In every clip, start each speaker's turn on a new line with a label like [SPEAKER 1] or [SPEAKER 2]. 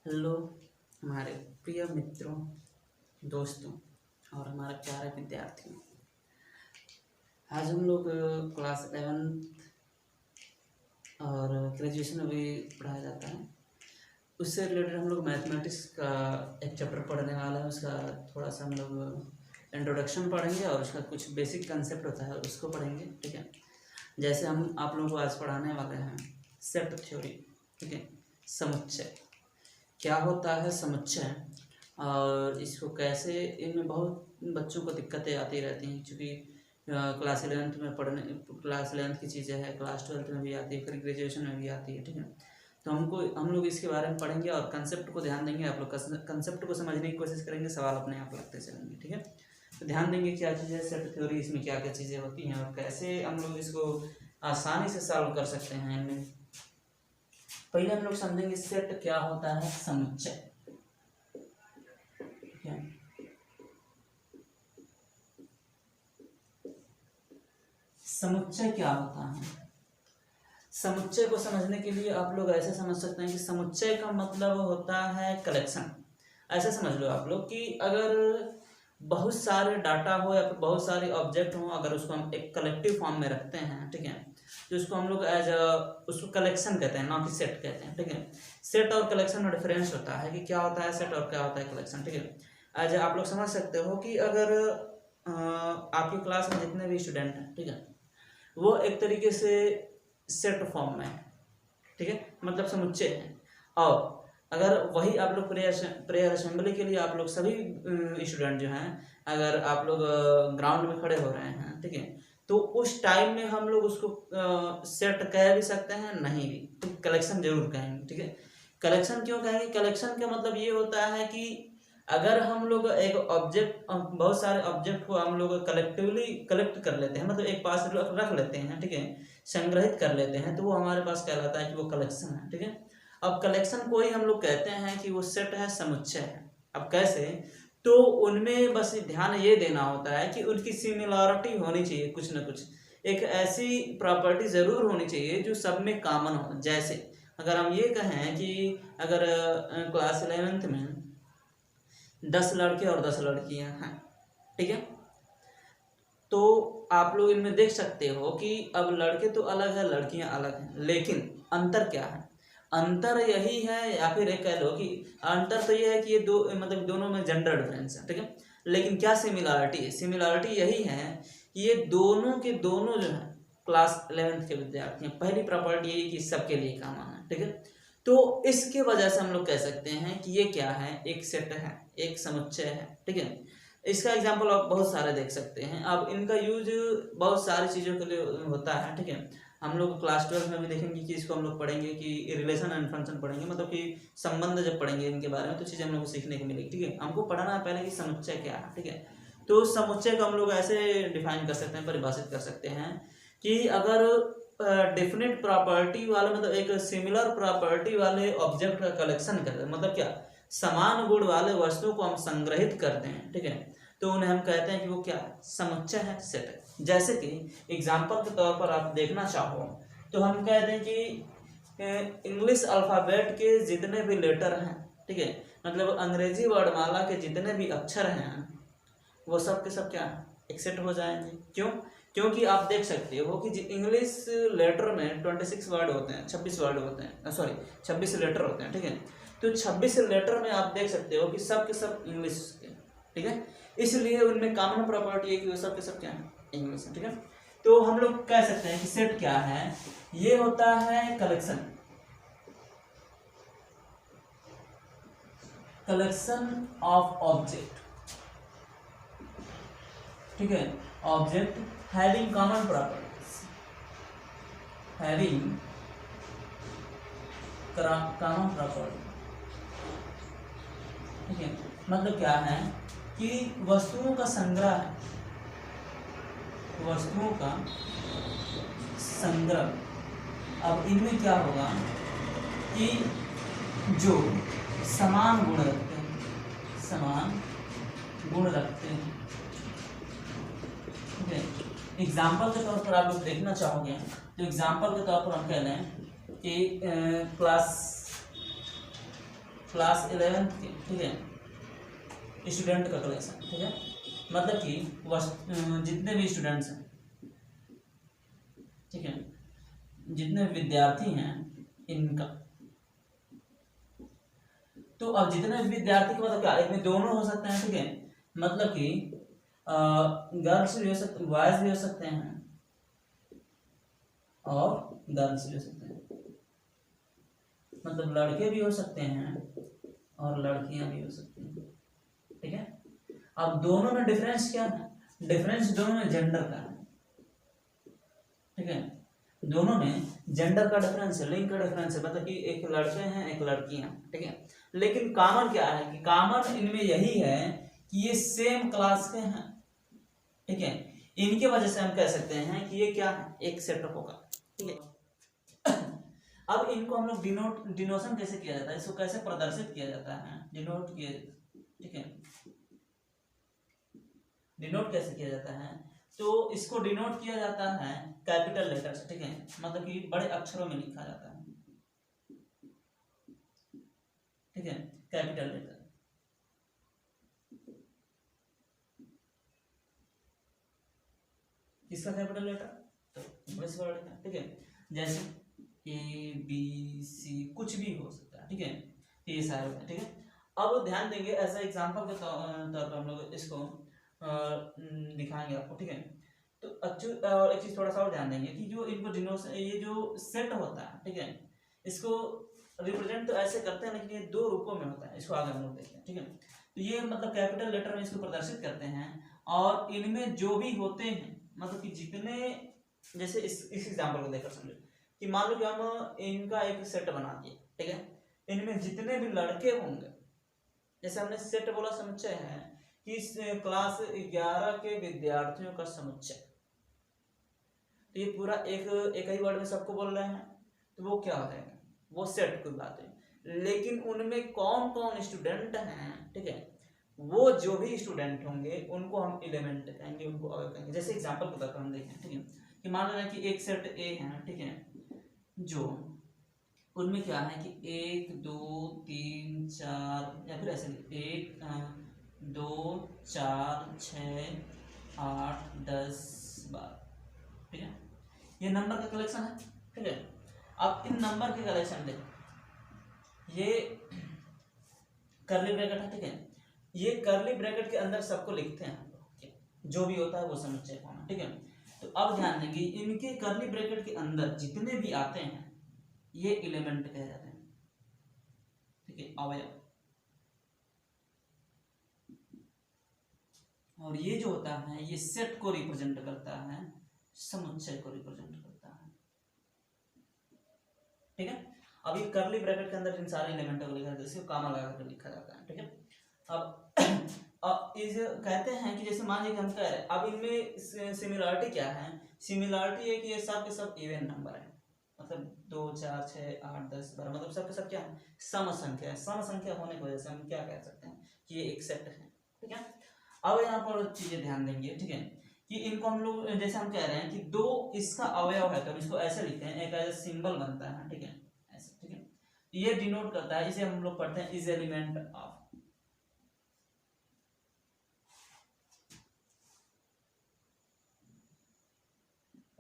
[SPEAKER 1] Hello हमारे प्रिय मित्रों, दोस्तों और हमारे प्यारे विद्यार्थियों। आज हम लोग क्लास 11 और ग्रेजुएशन में भी पढ़ाया जाता है, उससे रिलेटेड हम लोग मैथमेटिक्स का एक चैप्टर पढ़ने वाला है। उसका थोड़ा सा हम लोग इंट्रोडक्शन पढ़ेंगे और उसका कुछ बेसिक कंसेप्ट होता है उसको पढ़ेंगे। ठीक है, जैसे हम आप लोगों को आज पढ़ाने वाले हैं सेट थ्योरी। ठीक है, समुच्चय क्या होता है, समुच्चय, और इसको कैसे, इनमें बहुत बच्चों को दिक्कतें आती रहती हैं क्योंकि क्लास 11th में पढ़ने, क्लास 11th की चीज़ें हैं, क्लास 12th में भी आती है, फिर ग्रेजुएशन में भी आती है। ठीक है, तो हम लोग इसके बारे में पढ़ेंगे और कंसेप्ट को ध्यान देंगे। आप लोग कंसेप्ट को समझने की कोशिश करेंगे, सवाल अपने आप लगते चलेंगे। ठीक है, तो ध्यान देंगे क्या चीज़ है सेट थ्योरी, इसमें क्या क्या चीज़ें होती हैं और कैसे हम लोग इसको आसानी से सॉल्व कर सकते हैं। इनमें पहले हम लोग समझेंगे सेट क्या होता है, समुच्चय। समुच्चय क्या होता है? समुच्चय को समझने के लिए आप लोग ऐसे समझ सकते हैं कि समुच्चय का मतलब होता है कलेक्शन। ऐसे समझ लो आप लोग कि अगर बहुत सारे डाटा हो या फिर बहुत सारे ऑब्जेक्ट हो, अगर उसको हम एक कलेक्टिव फॉर्म में रखते हैं, ठीक है, तो उसको हम लोग उसको कलेक्शन कहते हैं, ना कि सेट कहते हैं। ठीक है, सेट और कलेक्शन में डिफरेंस होता है कि क्या होता है सेट और क्या होता है कलेक्शन। ठीक है, एज आप लोग समझ सकते हो कि अगर आपकी क्लास में जितने भी स्टूडेंट हैं, ठीक है, वो एक तरीके से सेट फॉर्म में है, ठीक है, मतलब समुच्चय है। और अगर वही आप लोग प्रेयर असेंबली के लिए आप लोग सभी स्टूडेंट जो हैं, अगर आप लोग ग्राउंड में खड़े हो रहे हैं, ठीक है, तो उस टाइम में हम लोग उसको सेट कह भी सकते हैं, नहीं भी, तो कलेक्शन जरूर कहेंगे। ठीक है, कलेक्शन क्यों कहेंगे? कलेक्शन का मतलब ये होता है कि अगर हम लोग एक ऑब्जेक्ट, बहुत सारे ऑब्जेक्ट को हम लोग कलेक्टिवली कलेक्ट कर लेते हैं, मतलब एक पास रख लेते हैं, ठीक है, संग्रहित कर लेते हैं, तो वो हमारे पास कहलाता है कि वो कलेक्शन है। ठीक है, अब कलेक्शन को ही हम लोग कहते हैं कि वो सेट है, समुच्चय है। अब कैसे? तो उनमें बस ध्यान ये देना होता है कि उनकी सिमिलरिटी होनी चाहिए, कुछ ना कुछ एक ऐसी प्रॉपर्टी जरूर होनी चाहिए जो सब में कॉमन हो। जैसे अगर हम ये कहें कि अगर क्लास 11th में 10 लड़के और 10 लड़कियां हैं, ठीक है, तो आप लोग इनमें देख सकते हो कि अब लड़के तो अलग है, लड़कियां अलग हैं, लेकिन अंतर क्या है? अंतर यही है, या फिर एक कह लो कि अंतर तो ये है कि ये दो, मतलब दोनों में जेंडर डिफरेंस है। ठीक है, लेकिन क्या सिमिलरिटी है? सिमिलरिटी यही है कि ये दोनों के दोनों जो है क्लास 11th के विद्यार्थी हैं। पहली प्रॉपर्टी यही कि सबके लिए कॉमन है। ठीक है, तो इसके वजह से हम लोग कह सकते हैं कि ये क्या है, एक सेट है, एक समुच्चय है। ठीक है, इसका एग्जाम्पल आप बहुत सारे देख सकते हैं। अब इनका यूज बहुत सारी चीज़ों के लिए होता है। ठीक है, हम लोग क्लास 12 में भी देखेंगे कि इसको हम लोग पढ़ेंगे कि रिलेशन एंड फंक्शन पढ़ेंगे, मतलब कि संबंध जब पढ़ेंगे इनके बारे में तो चीज़ें हम लोग को सीखने को मिलेगी। ठीक है, हमको पढ़ना है पहले कि समुच्चय क्या है। ठीक है, तो समुच्चय को हम लोग ऐसे डिफाइन कर सकते हैं, परिभाषित कर सकते हैं कि अगर डेफिनेट प्रॉपर्टी वाले, मतलब एक सिमिलर प्रॉपर्टी वाले ऑब्जेक्ट का कलेक्शन करते हैं, मतलब क्या, समान गुण वाले वस्तुओं को हम संग्रहित करते हैं, ठीक है, तो उन्हें हम कहते हैं कि वो क्या है, समुच्चय है, सेट है। जैसे कि एग्जाम्पल के तौर पर आप देखना चाहो तो हम कहते हैं कि इंग्लिश अल्फ़ाबेट के जितने भी लेटर हैं, ठीक है, मतलब अंग्रेजी वर्णमाला के जितने भी अक्षर हैं, वो सब के सब क्या है, एक सेट हो जाएंगे। क्यों? क्योंकि आप देख सकते हो कि इंग्लिश लेटर में 26 वर्ड होते हैं, 26 वर्ड होते हैं, सॉरी 26 लेटर होते हैं। ठीक है, तो 26 लेटर में आप देख सकते हो कि सब के सब इंग्लिश के, ठीक है, इसलिए उनमें कॉमन प्रॉपर्टी है कि वो सब के सब क्या है, इंग्लिश है। ठीक है, तो हम लोग कह सकते हैं कि सेट क्या है, ये होता है कलेक्शन, कलेक्शन ऑफ ऑब्जेक्ट। ठीक है, object having common properties, having common property. ठीक है, मतलब क्या है कि वस्तुओं का संग्रह है, वस्तुओं का संग्रह। अब इनमें क्या होगा कि जो समान गुण रखते हैं, समान गुण रखते हैं। ठीक है, एग्जाम्पल के तौर पर आप लोग देखना चाहोगे तो एग्जाम्पल के तौर पर हम कह लें कि क्लास क्लास 11 के, ठीक है, स्टूडेंट का कलेक्शन, ठीक है, मतलब कि वह जितने भी स्टूडेंट्स हैं, ठीक है, जितने विद्यार्थी हैं इनका, तो अब जितने विद्यार्थी का मतलब क्या, इसमें दोनों हो सकते हैं, ठीक है, मतलब कि गर्ल्स भी हो सकते, बॉयज भी हो सकते हैं और गर्ल्स भी हो सकते हैं, मतलब लड़के भी हो सकते हैं और लड़कियां भी हो सकती हैं, ठीक है। अब दोनों में डिफरेंस क्या है, डिफरेंस दोनों में जेंडर का है, ठीक है, दोनों में जेंडर का डिफरेंस है, लिंग का डिफरेंस है, मतलब कि एक लड़के हैं एक लड़की हैं, ठीक है, लेकिन कॉमन क्या है कि कॉमन इनमें यही है कि ये सेम क्लास के हैं, ठीक है, इनके वजह से हम कह सकते हैं कि ये क्या है, एक सेटअप होगा, ठीक है। अब इनको हम लोग डिनोशन कैसे किया जाता है, इसको कैसे प्रदर्शित किया जाता है, डिनोट किए, ठीक है, डिनोट कैसे किया जाता है, तो इसको डिनोट किया जाता है कैपिटल लेटर से, ठीक है, मतलब कि बड़े अक्षरों में लिखा जाता है, ठीक है, कैपिटल लेटर, किसका कैपिटल लेटर, तो इंग्लिश वर्ड का, ठीक है, जैसे ABC कुछ भी हो सकता है, ठीक है, ये सारे होते हैं, ठीक है। अब ध्यान देंगे ऐसा एग्जांपल के तौर पर हम लोग इसको दिखाएंगे आपको, ठीक है, तो एक चीज थोड़ा सा और ध्यान देंगे कि जो इनको डिनोशन, ये जो सेट होता है, ठीक है, इसको रिप्रेजेंट तो ऐसे करते हैं लेकिन ये दो रूपों में होता है, इसको आगे हम लोग देखते हैं, ठीक है, तो ये मतलब कैपिटल लेटर में इसको प्रदर्शित करते हैं, और इनमें जो भी होते हैं, मतलब कि जितने, जैसे इस एग्जाम्पल को देखकर समझो कि मान लो कि हम इनका एक सेट बना दिए, ठीक है, इनमें जितने भी लड़के होंगे, जैसे हमने सेट बोला समुच्चय है कि इस क्लास 11 के विद्यार्थियों का समुच्चय, तो ये पूरा एक ही वर्ड में सबको बोल रहे हैं, तो वो क्या हो जाएगा, वो सेट की बात है, लेकिन उनमें कौन कौन स्टूडेंट हैं, ठीक है, वो जो भी स्टूडेंट होंगे उनको हम एलिमेंट कहेंगे, उनको अलग कहेंगे। जैसे एग्जांपल के तौर पर हम देखें, ठीक है, कि मान लेना कि एक सेट ए है, ठीक है, जो उनमें क्या है कि 1 2 3 4 या फिर ऐसे 1 2 4 6 8 10 12, ठीक है, ये नंबर का कलेक्शन है, ठीक है। अब इन नंबर के कलेक्शन देख, ये करली ब्रैकेट है, ठीक है, ये करली ब्रैकेट के अंदर सबको लिखते हैं हम लोग, जो भी होता है वो समुच्चय होना, ठीक है। तो अब ध्यान देंगे इनके करली ब्रैकेट के अंदर जितने भी आते हैं ये एलिमेंट कहे जाते हैं, ठीक है, अवयव, और ये जो होता है ये सेट को रिप्रेजेंट करता है, समुच्चय को रिप्रेजेंट करता है, ठीक है। अब ये करली ब्रैकेट के अंदर इन सारे एलिमेंटों को लिखा जाता है, इसको कॉमा लगा कर लिखा जाता है, ठीक है। अब इस कहते हैं कि जैसे मान लीजिए हम कह रहे हैं, अब इनमें सिमिलरिटी क्या है, सिमिलरिटी है कि ये सब के सब इवन नंबर है, मतलब 2 4 6 8 10 12, मतलब सब के सब क्या है, सम संख्या है, सम संख्या होने की वजह से हम क्या कह सकते हैं कि ये एक सेट है, ठीक है। अब यहाँ पर चीजें ध्यान देंगे, ठीक है, कि इनको हम लोग जैसे हम कह रहे हैं कि दो इसका अवयव है, तो हम इसको ऐसे लिखते हैं, एक ऐसे सिंबल बनता है, ठीक है, ऐसे, ठीक है, ये डिनोट करता है, इसे हम लोग पढ़ते हैं is element of,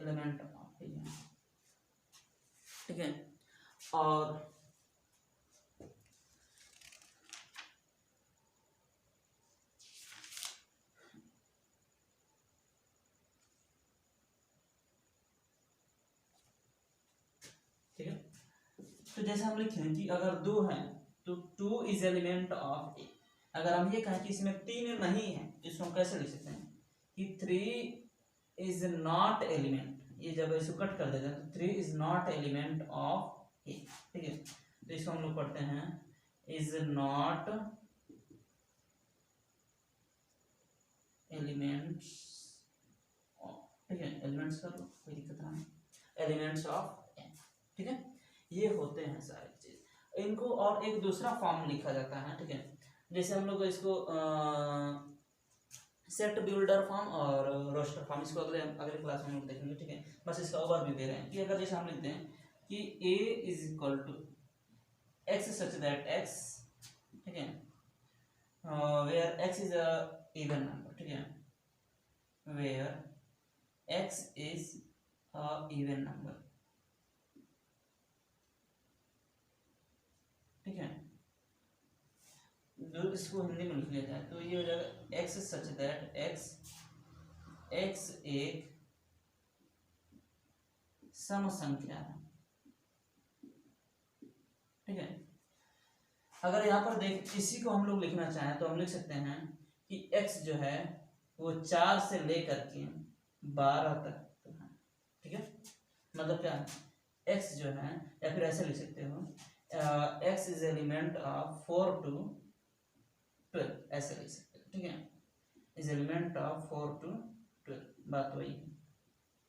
[SPEAKER 1] element of, ठीक है, और ठीक है, तो जैसे हम लिखे कि अगर 2 हैं तो 2 इज एलिमेंट ऑफ ए, अगर हम ये कहें कि इसमें 3 नहीं है तो इसको हम कैसे लिख सकते हैं कि 3 इज नॉट एलिमेंट, ये जब इसको कट कर देते हैं तो 3 इज नॉट एलिमेंट ऑफ ए, ठीक है, तो इसको हम लोग पढ़ते हैं इज नॉट एलिमेंट्स, ठीक है, एलिमेंट्स का कोई दिक्कत नहीं, एलिमेंट्स ऑफ ए, ठीक है, ये होते हैं सारी चीज इनको। और एक दूसरा फॉर्म लिखा जाता है, ठीक है, जैसे हम लोग इसको सेट बिल्डर फॉर्म और रोस्टर फॉर्म, इसको अगले क्लास में हम लोग देखेंगे, ठीक है, बस इसका ओवरव्यू दे रहे हैं कि अगर जैसे हम लिखते हैं कि a is equal to x such that x ठीक है, where x is a even number, ठीक है, where x is a even number, ठीक है। जो इसको हिंदी में लिख लिया जाए तो ये हो जाएगा एक्स सच दैट एक्स एक सम संख्या है, ठीक है। अगर यहाँ पर देख इसी को हम लोग लिखना चाहें तो हम लिख सकते हैं कि x जो है वो 4 से लेकर के 12 तक है, ठीक है। मतलब क्या x जो है, या फिर ऐसे लिख सकते हो x is element of 4 to 12, ऐसे लिख सकते हो, ठीक है, इज एलिमेंट ऑफ 4 to 12, बात वही है,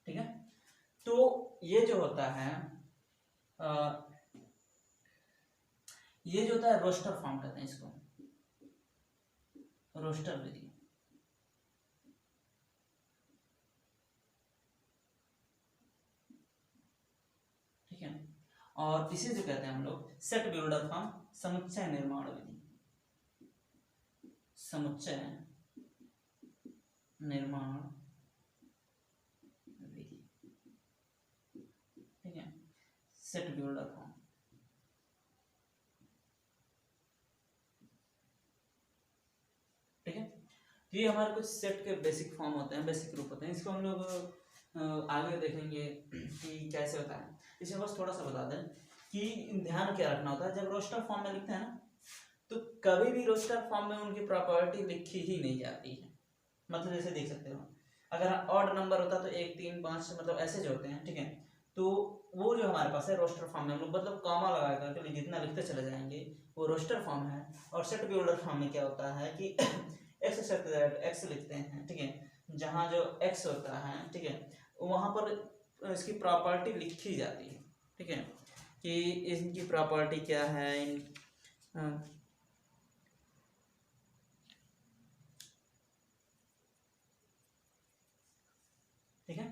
[SPEAKER 1] ठीक है। तो ये जो होता है ये जो होता है रोस्टर फॉर्म कहते हैं इसको, रोस्टर विधि, ठीक है। और इसे जो कहते हैं हम लोग सेट बिल्डर फॉर्म, समुच्चय निर्माण विधि, समुच्चय निर्माण विधि, ठीक है, सेट बिल्डर फॉर्म, ठीक है। तो ये हमारे कुछ सेट के बेसिक फॉर्म होते हैं, बेसिक रूप होते हैं, इसको हम लोग आगे देखेंगे कि कैसे होता है। इसमें बस थोड़ा सा बता दें कि ध्यान क्या रखना होता है, जब रोस्टर फॉर्म में लिखते हैं ना तो कभी भी रोस्टर फॉर्म में उनकी प्रॉपर्टी लिखी ही नहीं जाती है। मतलब जैसे देख सकते हो अगर ऑड नंबर होता तो 1 3 5 मतलब ऐसे जो होते हैं, ठीक है, तो वो जो हमारे पास है रोस्टर फॉर्म में हम लोग मतलब कॉमा लगा करके जितना लिखते चले जाएंगे वो रोस्टर फॉर्म है। और सेट बिल्डर फॉर्म में क्या होता है कि एक्स लिखते हैं, ठीक है, जहाँ जो एक्स होता है, ठीक है, वहाँ पर इसकी प्रॉपर्टी लिखी जाती है, ठीक है, कि इनकी प्रॉपर्टी क्या है, ठीक है,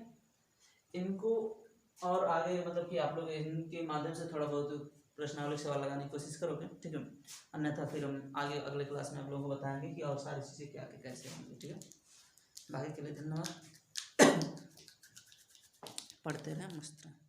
[SPEAKER 1] इनको। और आगे मतलब कि आप लोग इनके माध्यम से थोड़ा बहुत प्रश्नावली सवाल लगाने की कोशिश करोगे, ठीक है, अन्यथा फिर हम आगे अगले क्लास में आप लोगों को बताएंगे कि और सारी चीज़ें क्या कैसे होंगी, ठीक है। बाकी के लिए धन्यवाद, पढ़ते रहें, मस्त रहें।